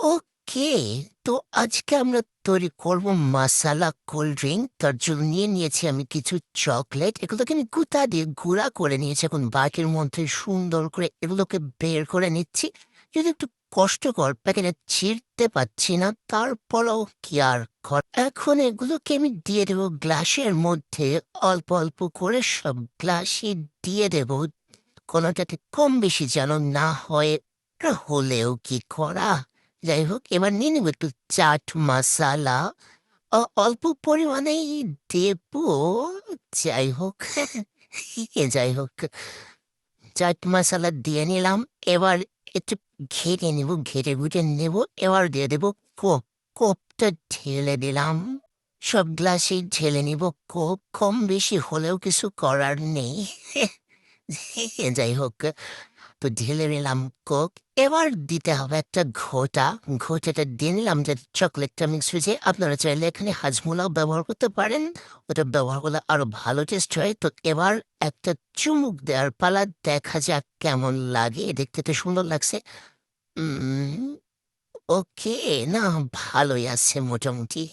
ওকে। তো আজকে আমরা তৈরি করব মাসালা কোল্ড ড্রিঙ্ক। তার জন্য নিয়ে নিয়েছি আমি কিছু চকলেট, এগুলোকে আমি গুঁতা দিয়ে গুঁড়া করে নিয়েছি। এখন বাটির মধ্যে সুন্দর করে এগুলোকে বের করে নিচ্ছি। যদি একটু কষ্টকর, প্যাকেটে ছিঁড়তে পারছি না, তারপরেও কি আর এখন এগুলোকে আমি দিয়ে দেবো গ্লাসের মধ্যে। অল্প অল্প করে সব গ্লাসে দিয়ে দেব, কোনোটাতে কম বেশি যেন না হয়। হলেও কি করা, যাই হোক এবার নিয়ে নেব একটু চাট মশালা। অল্প পরিমাণেই দেব। যাই হোক যাই হোক, চাট মশালা দিয়ে নিলাম। এবার একটু ঘেটে নেব, ঘেটে ঘুটে নেব। এবার দিয়ে দেবো কোক। কোকটা ঢেলে দিলাম, সব গ্লাসেই ঢেলে নিব কোক। কম বেশি হলেও কিছু করার নেই যাই হোক, তো ঢেলে নিলাম কোক। এবার দিতে হবে একটা ঘোটা। ঘোটাটা দিয়ে নিলাম যে চকলেটটা মিক্স হয়েছে। আপনারা চাইলে এখানে হাজমোলাও ব্যবহার করতে পারেন, ওটা ব্যবহার করলে আরো ভালো টেস্ট হয়। তো এবার একটা চুমুক দেওয়ার পালা, দেখা যাক কেমন লাগে। দেখতে তো সুন্দর লাগছে। উম ওকে, না ভালোই আছে মোটামুটি।